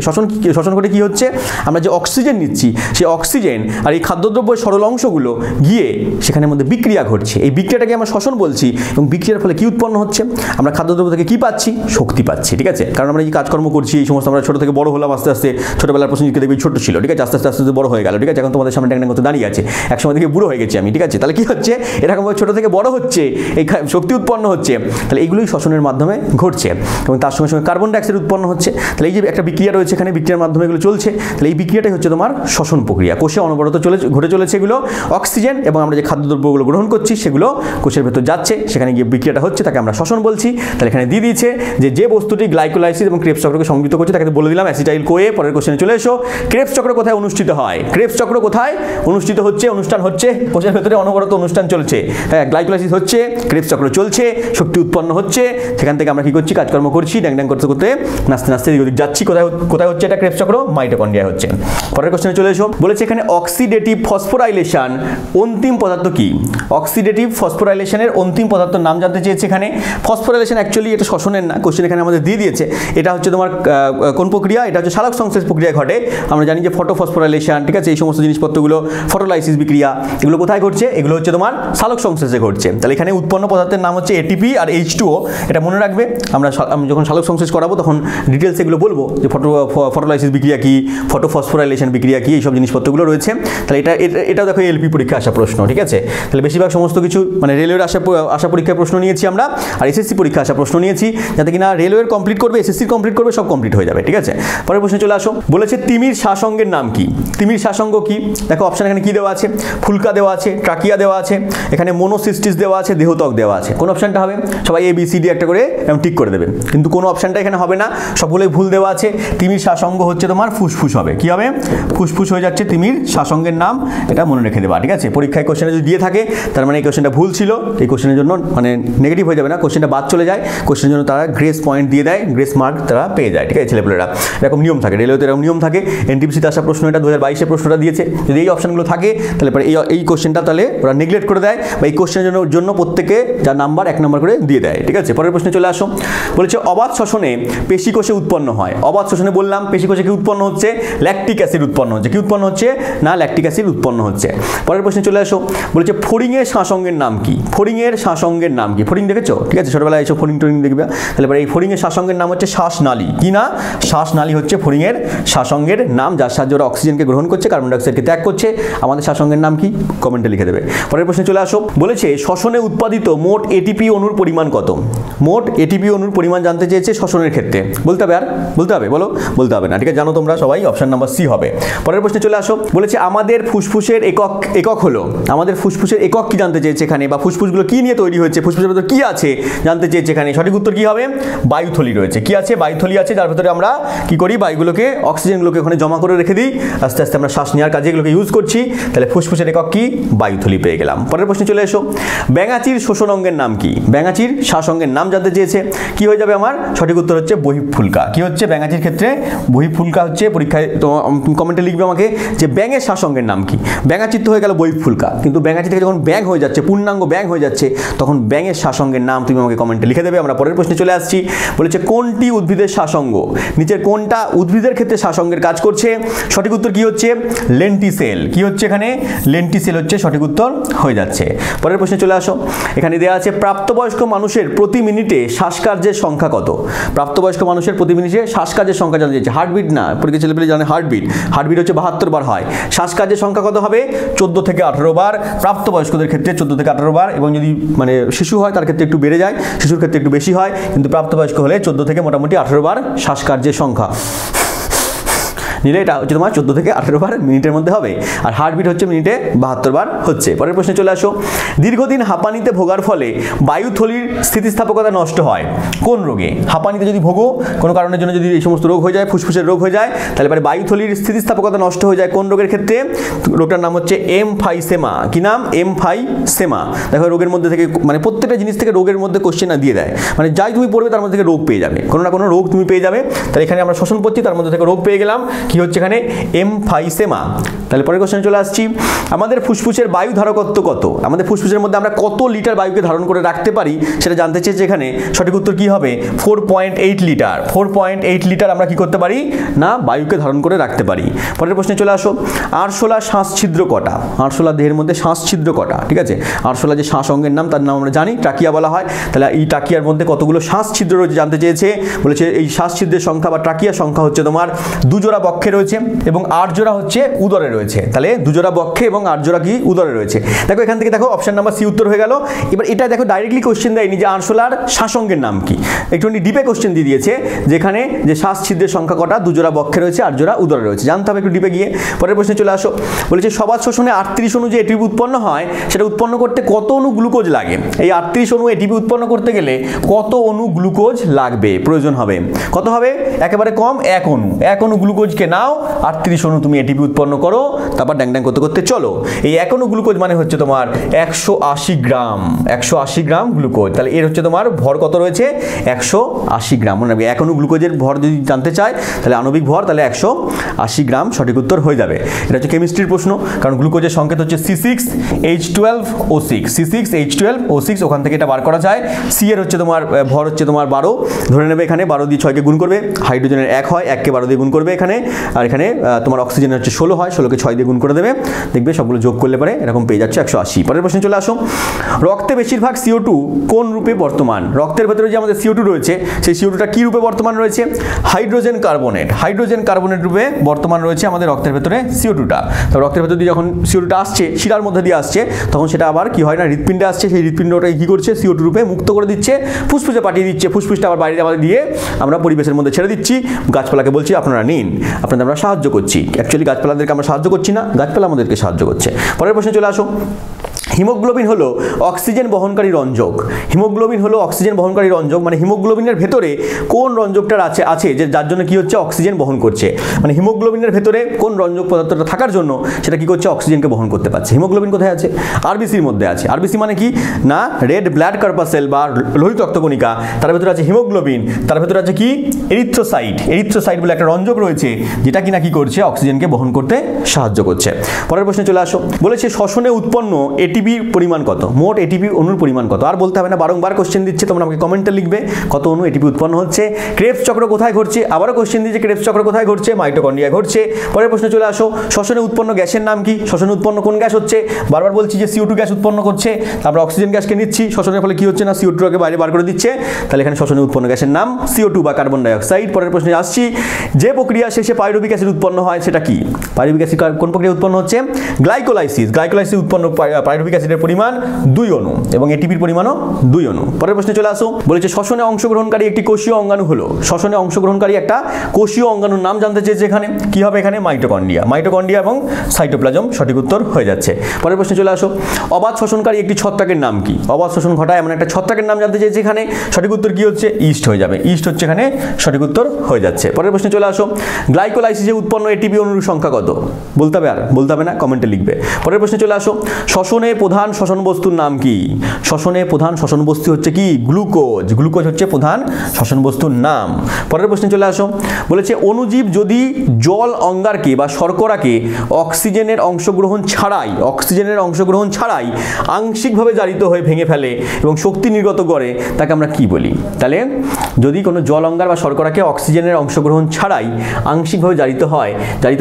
শ্বসন ঘটে কি হচ্ছে, আমরা যে অক্সিজেন নিচ্ছি সেই অক্সিজেন আর এই খাদ্যদ্রব্যের সরল অংশগুলো গিয়ে সেখানের মধ্যে বিক্রিয়া ঘটছে। এই বিক্রিয়াটাকে আমরা শ্বসন বলছি এবং বিক্রিয়ার ফলে কি উৎপন্ন হচ্ছে, আমরা খাদ্যদ্রব্য থেকে কি পাচ্ছি, শক্তি পাচ্ছি, ঠিক আছে। কারণ আমরা এই কাজকর্ম করছি, এই সমস্ত আমরা ছোটো থেকে বড় হলাম, আস্তে আস্তে ছোটোবেলার প্রশ্নকে দেখবি ছোটো ছিল, ঠিক আছে, আস্তে আস্তে বড় হয়ে গেল, ঠিক আছে, এখন তোমাদের সামনে ট্যাং করতে দাঁড়িয়ে আছে, একসময় থেকে বুড়ো হয়ে গেছি আমি, ঠিক আছে। তাহলে কি হচ্ছে, এরকমভাবে ছোটো থেকে বড় হচ্ছে, এই শক্তি উৎপন্ন হচ্ছে, তাহলে এগুলোই শ্বসনের মাধ্যমে ঘটছে এবং তার সঙ্গে সঙ্গে কার্বন ডাইঅক্সাইড উৎপন্ন হচ্ছে। তাহলে এই যে একটা বিক্রিয়া রয়েছে এখানে, বিক্রিয়ার মাধ্যমে এগুলো চলছে, তাহলে এই বিক্রিয়াটাই হচ্ছে তোমার শ্বসন প্রক্রিয়া। কোষে অনবরত ঘটে চলেছে এগুলো, অক্সিজেন এবং আমরা যে খাদ্যদ্রব্যগুলো গ্রহণ করছি সেগুলো কোষের ভেতর যাচ্ছে, সেখানে গিয়ে বিক্রিয়াটা হচ্ছে, তাকে আমরা শ্বসন বলছি। তাহলে এখানে দিয়ে দিয়েছে যে বস্তুটি গ্লাইকোলাইসিস এবং ক্রেবস চক্রকে সংযুক্ত করছে তাকে বলে দিলাম অ্যাসিটাইল কোএ। পরের কোশ্চেনে চলে এসো। ক্রেবস চক্র কোথায় অনুষ্ঠিত হয়? ক্রেবস চক্র কোথায় অনুষ্ঠিত হচ্ছে, অনুষ্ঠান হচ্ছে, কোষের ভেতরে অনবরত অনুষ্ঠান চলছে। হ্যাঁ, গ্লাইকোলাইসিস হচ্ছে, ক্রেবস চক্র চলছে, শক্তি উৎপন্ন হচ্ছে, সেখান থেকে আমরা কি করছি, কাজকর্ম করছি, ড্যাং করতে করতে নাচতে নাচতে এদিক যাচ্ছি। কোথায় হচ্ছে এটা ক্রেবস চক্র? মাইটোকন্ড্রিয়া হচ্ছে। পরের কোশ্চেনে চলে এসো। বলেছে এখানে অক্সিডেটিভ ফসফোরাইলেশন অন্তিম পদার্থ কি? অক্সিডেটিভ ফসফোরাইলেশনের অন্তিম পদার্থের নাম জানতে চেয়েছে এখানে। ফসফোরাইলেশন অ্যাকচুয়ালি এটা শ্বসনের না, কোশ্চেন এখানে আমাদের দিয়ে দিয়েছে। এটা হচ্ছে তোমার কোন প্রক্রিয়া? এটা হচ্ছে সালোক সংশ্লেষ প্রক্রিয়া ঘটে। আমরা জানি যে ফটোফসফোরাইলেশন, ঠিক আছে, এই সমস্ত জিনিসপত্রগুলো ফটোলাইসিস বিক্রিয়া, এগুলো কোথায় ঘটছে? এগুলো হচ্ছে তোমার সালোক সংশ্লেষে ঘটছে। তাহলে এখানে উৎপন্ন পদার্থের নাম হচ্ছে এটিপি আর H2O। এটা মনে রাখবে, আমরা যখন সালোক সংশ্লেষ করাবো তখন ডিটেলস এগুলো বলবো যে ফটোলাইসিস বিক্রিয়া কি, ফটোফসফোরাইলেশন বিক্রিয়া কি, এইসব জিনিসপত্রগুলো রয়েছে। তাহলে এটাও দেখো এলপি পরীক্ষা আসা প্রশ্ন, ঠিক আছে। তাহলে বেশিরভাগ সমস্ত কিছু মানে রেলওয়ের আশা পরীক্ষার প্রশ্ন নিয়েছি আমরা, আর এসএসসি পরীক্ষা আসা প্রশ্ন নিয়েছি, যাতে কিনা রেলওয়ের কমপ্লিট করবে, এসএসসি কমপ্লিট করবে, সব কমপ্লিট হয়ে যাবে, ঠিক আছে। পরের প্রশ্নে চলে আসো। বলেছে তিমির শাসঙ্গের নাম কি? তিমির শাসঙ্গ কি? দেখো অপশন এখানে কি দেওয়া আছে, ফুলকা দেওয়া আছে, ট্রাকিয়া দেওয়া আছে, এখানে মোনোসিস্টিস দেওয়া আছে, দেহত্বক দেওয়া আছে। কোন অপশনটা হবে? সবাই ABCD একটা করে টিক করে দেবে, কিন্তু কোনো অপশনটা এখানে হবে না, সবগুলোই ভুল দেওয়া আছে। তিমির শাসঙ্গ হচ্ছে তোমার ফুসফুস হবে। কি হবে? ফুসফুস হয়ে যাচ্ছে তিমির শাসঙ্গের নাম, এটা মনে রেখে দেবা, ঠিক আছে। পরীক্ষায় কোশ্চেনে যদি দিয়ে থাকে তার মানে এই কোশ্চেনটা ভুল ছিল, এই কোশ্চেনের জন্য মানে নেগেটিভ হয়ে যাবে না, কোশ্চেনটা বাদ চলে যায়, কোশ্চেনের জন্য তারা গ্রেস পয়েন্ট দিয়ে দেয়, গ্রেস মার্ক তারা পেয়ে যায়, ঠিক আছে। ছেলেপুলেরা এরকম নিয়ম থাকে, রেলওয়েতে এরকম নিয়ম থাকে। এনটিপিসিতে আসা প্রশ্ন এটা 2022-এ প্রশ্নটা দিয়েছে, যদি এই অপশনগুলো থাকে তাহলে পরে এই কোশ্চেনটা তাহলে ওরা নেগলেক্ট করে দেয়, বা এই কোশ্চেনের জন্য প্রত্যেকে যা নাম্বার 1 নম্বর করে দিয়ে দেয়, ঠিক আছে। পরের প্রশ্নে চলে আসো। বলেছে অবাধ শ্বসনে পেশিকোষে উৎপন্ন হয়। অবাধ শ্বসনে বললাম পেশিকোষে কি উৎপন্ন হচ্ছে? ল্যাকটিক অ্যাসিড উৎপন্ন হচ্ছে। কি উৎপন্ন হচ্ছে? না, ল্যাকটিক অ্যাসিড উৎপন্ন হচ্ছে। পরের প্রশ্নে চলে আসো। বলেছে ফড়িংয়ের শাসঙ্গের নাম কি? ফড়িংয়ের শাসঙ্গের নাম কি? ফড়িং দেখেছো, ঠিক আছে, ছোটবেলায় এসব ফড়িং দেখবে। তাহলে এই ফড়িংয়ের শাসঙ্গের নাম হচ্ছে শ্বাসনালী। কি না? শ্বাসনালী হচ্ছে ফড়িংয়ের শাসঙ্গের নাম, যার সাহায্যে ওরা অক্সিজেনকে গ্রহণ করছে, কার্বন ডাইঅক্সাইডকে ত্যাগ করছে। আমাদের শাসঙ্গের নাম কি? কমেন্টে লিখে দেবে। পরের প্রশ্নে চলে আসো। বলেছে শ্বসনে উৎপাদিত মোট এটিপি অণুর পরিমাণ কত? মোট এটিপি অণুর পরিমাণ জানতে চেয়েছে শ্বসনের ক্ষেত্রে। বলতে হবে? আর বলতে হবে? বলো। বলতে হবে না, ঠিক আছে, জানো তোমরা সবাই, অপশন নাম্বার সি হবে। পরের প্রশ্নে চলে আসো। বলেছে আমাদের ফুসফুসের একক হলো, আমাদের ফুসফুসের একক কি জানতে চেয়েছে এখানে, বা ফুসফুসগুলো কি নিয়ে তৈরি হয়েছে, ফুসফুসের ভেতরে কি আছে জানতে চেয়েছে এখানে। সঠিক উত্তর কি হবে? বায়ুথলি রয়েছে। কি আছে? বায়ুথলি আছে, যার ভেতরে আমরা কি করি, বায়ুগুলোকে, অক্সিজেনগুলোকে ওখানে জমা করে রেখে দিই, আস্তে আস্তে আমরা শ্বাস নেওয়ার কাজে এগুলোকে ইউজ করছি। তাহলে ফুসফুসের একক কি? বায়ুথলি পেয়ে গেলাম। পরের প্রশ্নে চলে এসো। ব্যাঙাচির শোষণ অঙ্গের নাম কি? ব্যাঙাচির শ্বাসঙ্গের নাম জানতে চেয়েছে। কি হয়ে যাবে আমার? সঠিক উত্তর হচ্ছে বহিঃফুলকা। কি হচ্ছে ব্যাঙাচির ক্ষেত্রে? বহিঃফুলকা হচ্ছে। পরীক্ষায় তো কমেন্টে লিখবে আমাকে যে ব্যাঙের শ্বাসঙ্গের নাম কি। ব্যাঙাচির তো হয়ে গেল বহিঃফুলকা। স্বাভাবিক ফুলকা, কিন্তু ব্যাঙাচি থেকে যখন ব্যাঙ হয়ে যাচ্ছে, পূর্ণাঙ্গ ব্যাঙ হয়ে যাচ্ছে, তখন ব্যাঙের শাসঙ্গের নাম তুমি আমাকে কমেন্টে লিখে দেবে। আমরা পরের প্রশ্নে চলে আসছি। বলেছে কোনটি উদ্ভিদের শাসঙ্গ, নিচের কোনটা উদ্ভিদের ক্ষেত্রে শাসঙ্গের কাজ করছে? সঠিক উত্তর কি হচ্ছে? লেন্টিসেল। কি হচ্ছে এখানে? লেন্টিসেল হচ্ছে সঠিক উত্তর হয়ে যাচ্ছে। পরের প্রশ্নে চলে আসো। এখানে দেওয়া আছে প্রাপ্তবয়স্ক মানুষের প্রতি মিনিটে শ্বাসকার্যের সংখ্যা কত? প্রাপ্তবয়স্ক মানুষের প্রতি মিনিটে শ্বাসকার্যের সংখ্যা জানা যাচ্ছে, হার্টবিট না, পরীক্ষা ছেলেপেলে জানে হার্টবিট হচ্ছে 72 বার হয়। শ্বাসকার্যের সংখ্যা কত হবে? 14 থেকে 18 বার। প্রাপ্তবয়স্কদের ক্ষেত্রে 14 থেকে 18 বার, এবং যদি মানে শিশু হয় তার ক্ষেত্রে একটু বেড়ে যায়, শিশুর ক্ষেত্রে একটু বেশি হয়, কিন্তু প্রাপ্তবয়স্ক হলে 14 থেকে মোটামুটি 18 বার শ্বাসকার্যের সংখ্যা নিলে এটা হচ্ছে তোমার 14 থেকে 18 বার মিনিটের মধ্যে হবে। আর হার্টবিট হচ্ছে মিনিটে 72 বার হচ্ছে। পরের প্রশ্নে চলে আসো। দীর্ঘদিন হাঁপানিতে ভোগার ফলে বায়ুথলির স্থিতিস্থাপকতা নষ্ট হয় কোন রোগে? হাঁপানিতে যদি ভোগো কোনো কারণের জন্য, যদি এই সমস্ত রোগ হয়ে যায়, ফুসফুসের রোগ হয়ে যায়, তাহলে পরে বায়ুথলির স্থিতিস্থাপকতা নষ্ট হয়ে যায় কোন রোগের ক্ষেত্রে? রোগটার নাম হচ্ছে এমফাইসেমা। কি নাম? এমফাইসেমা। দেখো রোগের মধ্যে থেকে মানে প্রত্যেকটা জিনিস থেকে রোগের মধ্যে কোশ্চেন না দিয়ে দেয়, মানে যাই তুমি পড়বে তার মধ্যে থেকে রোগ পেয়ে যাবে, কোনো না কোনো রোগ তুমি পেয়ে যাবে। তাহলে এখানে আমরা শ্বসন পড়ছি, তার মধ্যে থেকে রোগ পেয়ে গেলাম, কি হচ্ছে এখানে? এমফাইসেমা। তাহলে পরের কোশ্চেনে চলে আসছি। আমাদের ফুসফুসের বায়ু ধারকত্ব কত? আমাদের ফুসফুসের মধ্যে আমরা কত লিটার বায়ুকে ধারণ করে রাখতে পারি সেটা জানতে চেয়েছে এখানে। সঠিক উত্তর কি হবে? 4.8 লিটার। 4.8 লিটার আমরা কি করতে পারি না বায়ুকে ধারণ করে রাখতে পারি। পরের প্রশ্নে চলে আসো। আরশোলা শ্বাস ছিদ্র কটা? আরশোলা দেহের মধ্যে শ্বাস ছিদ্র কটা? ঠিক আছে, আরশোলা যে শ্বাস অঙ্গের নাম, তার নাম আমরা জানি ট্রাকিয়া বলা হয়। তাহলে এই ট্রাকিয়ার মধ্যে কতগুলো শ্বাস ছিদ্র রয়েছে জানতে চেয়েছে। বলেছে এই শ্বাস ছিদ্রের সংখ্যা বা ট্রাকিয়ার সংখ্যা হচ্ছে তোমার 2 জোড়া বক্ষে রয়েছে এবং 8 জোড়া হচ্ছে উদরে রয়েছে। তাহলে 2 জোড়া বক্ষে এবং 8 জোড়া কি উদরে রয়েছে। দেখো এখান থেকে দেখো অপশন নাম্বার সি উত্তর হয়ে গেল। এবার এটা দেখো ডাইরেক্টলি কোশ্চেন দেয়নি যে আরশোলার শ্বাসঙ্গের নাম কি, একটুখানি ডিপে কোশ্চেন দিয়ে দিয়েছে যেখানে যে শ্বাস ছিদ্রের সংখ্যা কটা, 2 জোড়া বক্ষে রয়েছে, 8 জোড়া উদরে রয়েছে, জানতে হবে একটু ডিপে গিয়ে। পরের প্রশ্নে চলে আসো। বলেছে সবাত শোষণে 38 অণু যে এটিপি উৎপন্ন হয় সেটা উৎপন্ন করতে কত অণু গ্লুকোজ লাগে? এই 38 অণু এটিপি উৎপন্ন করতে গেলে কত অণু গ্লুকোজ লাগবে, প্রয়োজন হবে? কত হবে? একেবারে কম 1 অণু। 1 অণু গ্লুকোজকে নাও, 38 অণু তুমি এটিপি উৎপন্ন করো, তারপর ড্যাং ড্যাং করতে করতে চলো। এই 1 অণু গ্লুকোজ মানে হচ্ছে তোমার 180 গ্রাম। 180 গ্রাম গ্লুকোজ। তাহলে এর হচ্ছে তোমার ভর কত রয়েছে? 180 গ্রাম। মনে রাখবে 1 অণু গ্লুকোজের ভর যদি জানতে চায় তাহলে আণবিক ভর, তাহলে 180 গ্রাম সঠিক উত্তর হয়ে যাবে। এটা হচ্ছে কেমিস্ট্রির প্রশ্ন, কারণ গ্লুকোজের সংকেত হচ্ছে C6H12O6। C6H12O6, ওখান থেকে এটা বার করা যায়। সি এর হচ্ছে তোমার ভর হচ্ছে তোমার 12, ধরে নেবে এখানে 12 দিয়ে 6কে গুণ করবে, হাইড্রোজেনের 1 হয়, 1কে 12 দিয়ে গুণ করবে এখানে, আর এখানে তোমার অক্সিজেনের হচ্ছে 16 হয়, 16কে 6 দিয়ে গুণ করে দেবে, দেখবে সবগুলো যোগ করলে পরে এরকম পেয়ে যাচ্ছে 180। পরের প্রশ্নে চলে আসো। রক্তে বেশিরভাগ CO2 কোন রূপে বর্তমান? রক্তের ভেতরে যে আমাদের CO2 রয়েছে সেই CO2টা কি রূপে বর্তমান রয়েছে? Hydrogen carbonate. হাইড্রোজেন কার্বনেট রূপে বর্তমান রয়েছে আমাদের রক্তের ভেতরে CO2টা। তো রক্তের ভেতর দিয়ে যখন CO2টা আসছে, শিরার মধ্যে দিয়ে আসছে, তখন সেটা আবার কি হয় না হৃৎপিণ্ডে আসছে, সেই হৃৎপিণ্ডটাকে কি করছে? CO2 রূপে মুক্ত করে দিচ্ছে, ফুসফুসে পাঠিয়ে দিচ্ছে, ফুসফুসটা আবার বাইরে আমাদের দিয়ে আমরা পরিবেশের মধ্যে ছেড়ে দিচ্ছি। গাছপালাকে বলছি আপনারা নিন, আপনাদের আমরা সাহায্য করছি। অ্যাকচুয়ালি গাছপালাদেরকে আমরা সাহায্য করছি না, গাছপালা আমাদেরকে সাহায্য করছে। পরের প্রশ্নে চলে আসো। হিমোগ্লোবিন হলো অক্সিজেন বহনকারী রঞ্জক। হিমোগ্লোবিন হলো অক্সিজেন বহনকারী রঞ্জক, মানে হিমোগ্লোবিনের ভেতরে কোন রঞ্জকটার আছে যে যার জন্য কি হচ্ছে? অক্সিজেন বহন করছে। মানে হিমোগ্লোবিনের ভেতরে কোন রঞ্জক পদার্থটা থাকার জন্য সেটা কি করছে? অক্সিজেনকে বহন করতে পারছে। হিমোগ্লোবিন কোথায় আছে? আরবিসির মধ্যে আছে। আরবিসি মানে কি না রেড ব্লাড কর্পাসেল বা লোহিত রক্তকণিকা, তার ভেতরে আছে হিমোগ্লোবিন, তার ভেতরে আছে কি? এরিথ্রোসাইট। এরিথ্রোসাইট বলে একটা রঞ্জক রয়েছে যেটা কিনা কি করছে? অক্সিজেনকে বহন করতে সাহায্য করছে। পরের প্রশ্নে চলে আসো। বলেছে শ্বসনে উৎপন্ন এটিপির পরিমাণ কত? মোট এটিপি অণুর পরিমাণ কত? আর বলতে হবে না, বারংবার কোশ্চেন দিচ্ছে, তোমরা আমাকে কমেন্টে লিখবে কত অণু এটিপি উৎপন্ন হচ্ছে। ক্রেবস চক্র কোথায় ঘটছে? আবারও কোশ্চেন দিচ্ছে ক্রেবস চক্র কোথায় ঘটছে? মাইটোকন্ড্রিয়ায় ঘটছে। পরের প্রশ্নে চলে আসো। শ্বসনে উৎপন্ন গ্যাসের নাম কি? শ্বসনে উৎপন্ন কোন গ্যাস হচ্ছে? বারবার বলছি যে CO2 গ্যাস উৎপন্ন করছে, আমরা অক্সিজেন গ্যাসকে নিচ্ছি, শ্বসনের ফলে কি হচ্ছে না CO2কে বাইরে বার করে দিচ্ছে, তাহলে এখানে শ্বসনে উৎপন্ন গ্যাসের নাম CO2 বা কার্বন ডাই অক্সাইড। পরের প্রশ্নে আসছি। যে প্রক্রিয়া শেষে পাইরুভিক অ্যাসিড উৎপন্ন হয় সেটা কি? পাইরুভিক অ্যাসিড কোন প্রক্রিয়া উৎপন্ন হচ্ছে? গ্লাইকোলাইসিস। গ্লাইকোলাইসিস উৎপন্ন পাইরুভিক অ্যাসিডের পরিমাণ 2 অণু এবং এটিপির পরিমাণও 2 অণু। পরের প্রশ্নে চলে আসো। বলেছে শ্বসনে অংশগ্রহণকারী একটি কোষীয় অঙ্গাণু হলো। শ্বসনে অংশগ্রহণকারী একটা কোষীয় অঙ্গাণুর নাম জানতে চেয়েছে এখানে। কি হবে এখানে? মাইটোকন্ড্রিয়া। মাইটোকন্ড্রিয়া এবং সাইটোপ্লাজম সঠিক উত্তর হয়ে যাচ্ছে। পরের প্রশ্নে চলে আসো। অবাধ শ্বসনকারী একটি ছত্রাকের নাম কি? অবাধ শ্বসন ঘটায় এমন একটা ছত্রাকের নাম জানতে চেয়েছে এখানে। সঠিক উত্তর কি হচ্ছে? ইস্ট হয়ে যাবে। ইস্ট হচ্ছে এখানে সঠিক উত্তর হয়ে যাচ্ছে। পরের প্রশ্নে চলে আসো। গ্লাইকোলাইসিসে উৎপন্ন এটিপি অণুর সংখ্যা কত? বলতে হবে? আর বলতে হবে না, কমেন্টে লিখবে। পরের প্রশ্নে চলে আসো। শ্বসনের প্রধান শ্বসন বস্তুর নাম কি? শ্বসনে প্রধান শ্বসন বস্তু হচ্ছে কি? গ্লুকোজ। গ্লুকোজ হচ্ছে প্রধান শ্বসন বস্তুর নাম। পরের প্রশ্নে চলে আসো। বলেছে অনুজীব যদি জল অঙ্গারকে বা শর্করাকে অক্সিজেনের অংশগ্রহণ ছাড়াই আংশিকভাবে জারিত হয়ে ভেঙে ফেলে এবং শক্তি নির্গত করে, তাকে আমরা কি বলি? তাহলে যদি কোনো জল অঙ্গার বা শর্করাকে অক্সিজেনের অংশগ্রহণ ছাড়াই আংশিকভাবে জারিত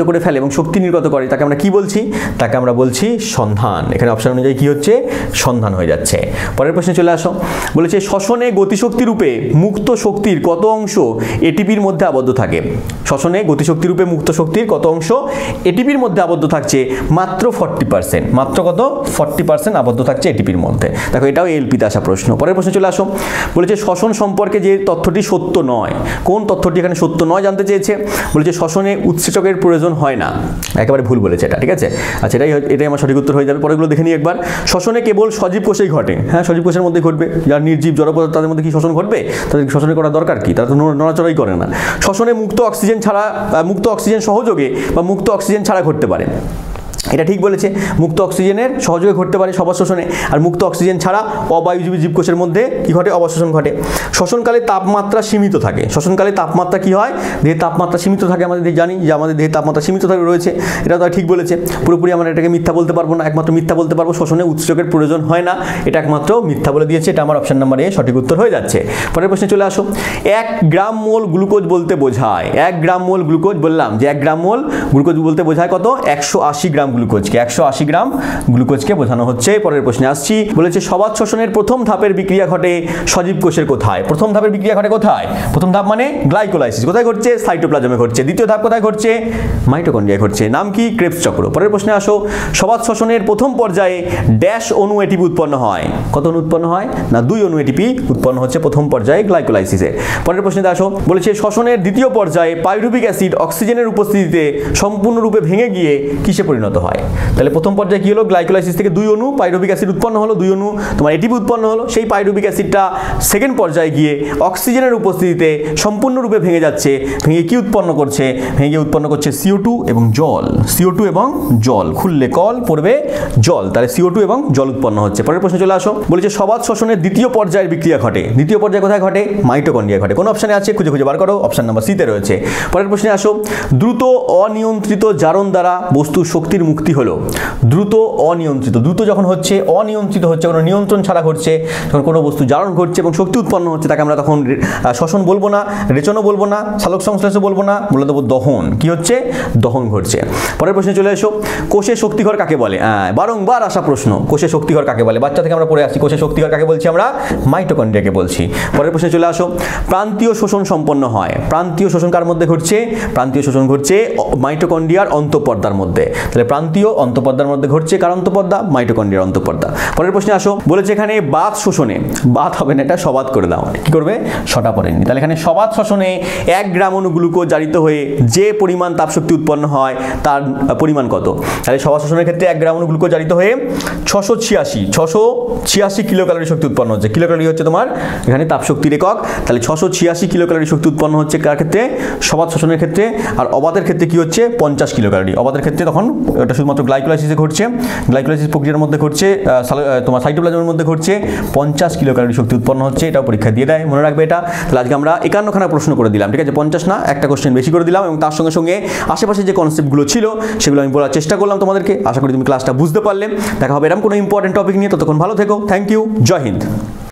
করে ফেলে এবং শক্তি নির্গত করে, তাকে আমরা কি বলছি? তাকে আমরা বলছি সন্ধান। এখানে অপশন অনুযায়ী কি হচ্ছে? সন্ধান হয়ে যাচ্ছে। পরের প্রশ্নে চলে আসো। বলেছে শ্বসনে গতিশক্তি রূপে মুক্ত শক্তির কত অংশ এটিপির মধ্যে আবদ্ধ থাকে? শ্বসনে গতিশক্তি রূপে মুক্ত শক্তির কত অংশ এটিপির মধ্যে আবদ্ধ থাকছে? মাত্র 40%। মাত্র কত? 40% আবদ্ধ থাকছে এটিপির মধ্যে। দেখো এটাও এলপিতে আসা প্রশ্ন। পরের প্রশ্নে চলে আসো। বলেছে শ্বসন সম্পর্কে যে তথ্যটি সত্য নয়, কোন তথ্যটি এখানে সত্য নয় জানতে চেয়েছে। বলেছে শ্বসনে উৎসেচকের প্রয়োজন হয় না। একেবারে ভুল বলেছে এটা, ঠিক আছে? আচ্ছা, এটাই আমার সঠিক উত্তর হয়ে যাবে। পরেরগুলো দেখে নিই একবার। শ্বসনে কেবল সজীব কোষেই ঘটে। হ্যাঁ, সজীব কোষের মধ্যে ঘটবে। যারা নির্জীব জড় পদার্থ তাদের মধ্যে কি শ্বসন ঘটবে? তাদের শ্বসনে করার দরকার কি? তারা তো নড়াচড়াই করে না। শ্বসনে মুক্ত অক্সিজেন সহযোগে বা মুক্ত অক্সিজেন ছাড়া ঘটতে পারে। এটা ঠিক বলেছে, মুক্ত অক্সিজেনের সহযোগে ঘটতে পারে সবার শোষণে, আর মুক্ত অক্সিজেন ছাড়া অবায়ুজীবী জীবকোষের মধ্যে কি ঘটে? অবশোষণ ঘটে। শ্বসনকালে তাপমাত্রা সীমিত থাকে। শ্বসনকালে তাপমাত্রা কি হয়? দেহের তাপমাত্রা সীমিত থাকে। আমাদের জানি যে আমাদের দেহের তাপমাত্রা সীমিত রয়েছে। এটা তো ঠিক বলেছে। পুরোপুরি আমরা এটাকে মিথ্যা বলতে পারবো না, একমাত্র মিথ্যা বলতে পারবো শ্বসনে উৎসেচকের প্রয়োজন হয় না। এটা একমাত্র মিথ্যা বলে দিয়েছে। এটা আমার অপশন নাম্বার এ সঠিক উত্তর হয়ে যাচ্ছে। পরের প্রশ্নে চলে আসো। 1 গ্রাম মোল গ্লুকোজ বলতে বোঝায়, 1 গ্রাম মোল গ্লুকোজ বললাম যে 1 গ্রাম মোল গ্লুকোজ বলতে বোঝায় কত? 180 গ্রাম গ্লুকোজকে। 180 গ্রাম গ্লুকোজকে বোঝানো হচ্ছে। পরের প্রশ্নে আসছি। বলেছে সবাত শ্বসনের প্রথম ধাপের বিক্রিয়া ঘটে সজীব কোষের কোথায়? প্রথম ধাপের বিক্রিয়া ঘটে কোথায়? প্রথম ধাপ মানে গ্লাইকোলাইসিস। কোথায় ঘটছে? সাইটোপ্লাজমে ঘটছে। দ্বিতীয় ধাপ কোথায় ঘটছে? মাইটোকন্ড্রিয়ায় ঘটছে। নাম কি? ক্রেবস চক্র। পরের প্রশ্নে আসো। সবাত শ্বসনের প্রথম পর্যায়ে ড্যাশ অণু এটিপি উৎপন্ন হয়। কত অণু উৎপন্ন হয়? না, 2 অণু এটিপি উৎপন্ন হচ্ছে প্রথম পর্যায়ে গ্লাইকোলাইসিসে। পরের প্রশ্নে আসো। বলেছে শ্বসনের দ্বিতীয় পর্যায়ে পাইরুভিক অ্যাসিড অক্সিজেনের উপস্থিতিতে সম্পূর্ণরূপে ভেঙে গিয়ে কিসে পরিণত হয়? তাহলে প্রথম পর্যায়ে কি হলো? গ্লাইকোলাইসিস থেকে 2 অণু পাইরুভিক অ্যাসিড উৎপন্ন হলো, 2 অণু তোমার এটিপি উৎপন্ন হলো। সেই পাইরুভিক অ্যাসিডটা সেকেন্ড পর্যায়ে গিয়ে অক্সিজেনের উপস্থিতিতে সম্পূর্ণরূপে ভেঙে যাচ্ছে। ভেঙে কি উৎপন্ন করছে? ভেঙে উৎপন্ন করছে CO2 এবং জল। CO2 এবং জল, খুললে কল পড়বে জল। তাহলে CO2 এবং জল উৎপন্ন হচ্ছে। পরের প্রশ্নে চলে আসো। বলেছে সবাত শ্বসনের দ্বিতীয় পর্যায়ের বিক্রিয়া ঘটে। দ্বিতীয় পর্যায়ে কোথায় ঘটে? মাইটোকন্ড্রিয়া ঘটে। কোন অপশনে আছে? খুঁজে খুঁজে বার করো। অপশন নাম্বার সি তে রয়েছে। পরের প্রশ্নে আসো। দ্রুত অনিয়ন্ত্রিত জারণ দ্বারা বস্তুর শক্তির মুক্তি হলো। দ্রুত অনিয়ন্ত্রিত, দ্রুত যখন হচ্ছে, অনিয়ন্ত্রিত হচ্ছে, কোনো নিয়ন্ত্রণ ছাড়া ঘটছে, যখন কোনো বস্তু জারণ ঘটছে এবং শক্তি উৎপন্ন হচ্ছে, তাকে আমরা তখন শ্বসন বলবো না, রেচনও বলবো না, সালোক সংশ্লেষও বলবো না, বলে দেবো দহন। কি হচ্ছে? দহন ঘটছে। পরের প্রশ্নে চলে এসো। কোষে শক্তিঘর কাকে বলে? বারংবার আসা প্রশ্ন। কোষে শক্তিঘর কাকে বলে? বাচ্চা থেকে আমরা পড়ে আসছি। কোষে শক্তিঘর কাকে বলছি আমরা? মাইটোকন্ড্রিয়াকে বলছি। পরের প্রশ্নে চলে আসো। প্রান্তীয় শোষণ সম্পন্ন হয়। প্রান্তীয় শোষণ কার মধ্যে ঘটছে? প্রান্তীয় শোষণ ঘটছে মাইটোকন্ড্রিয়ার অন্তঃপর্দার মধ্যে। তাহলে প্রান্তীয় অন্তঃপর্দার মধ্যে ঘটছে কার অন্তঃপর্দা? মাইটোকন্ড্রিয়ার অন্তঃপর্দা। পরের প্রশ্নে আসো। বলেছে এখানে বাত শোষণে, বাত হবে না, এটা সবাত করে দাও। কি করবে? সটা পড়েনি। তাহলে এখানে সবাত শোষণে 1 গ্রাম অণু গ্লুকোজ জারিত হয়ে যে পরিমাণ তাপশক্তি উৎপন্ন হয় তার পরিমাণ কত? তাহলে সবাত শোষণের ক্ষেত্রে 1 গ্রাম অণু গ্লুকোজ জারিত হয়ে 686 কিলো ক্যালোরি শক্তি উৎপন্ন হচ্ছে। কিলো ক্যালোরি হচ্ছে তোমার এখানে তাপশক্তির একক। তাহলে 686 কিলো ক্যালোরি শক্তি উৎপন্ন হচ্ছে কার ক্ষেত্রে? সবাত শোষণের ক্ষেত্রে। আর অবাতের ক্ষেত্রে কি হচ্ছে? 50 কিলো ক্যালোরি। অবাতের ক্ষেত্রে তখন এটা শুধুমাত্র গ্লাইকোলাইসিসে ঘটছে, গ্লাইকোলাইসিস প্রক্রিয়ার মধ্যে ঘটছে, তোমার সাইটোপ্লাজমের মধ্যে ঘটছে। 50 কিলো ক্যালোরি শক্তি উৎপন্ন হচ্ছে। এটাও পরীক্ষা দিয়ে দেয়, মনে রাখবে এটা। তাহলে আজকে আমরা 51খানা প্রশ্ন করে দিলাম, ঠিক আছে? 50 না, একটা কোশ্চেন বেশি করে দিলাম এবং তার সঙ্গে সঙ্গে আশেপাশে যে কনসেপ্টগুলো ছিল সেগুলো আমি বলার চেষ্টা করলাম তোমাদেরকে। আশা করি তুমি ক্লাসটা বুঝতে পারলে। দেখা হবে এরকম কোনো ইম্পর্টেন্ট টপিক নিয়ে। ততক্ষণ ভালো থেকো। Thank you. জয় হিন্দ।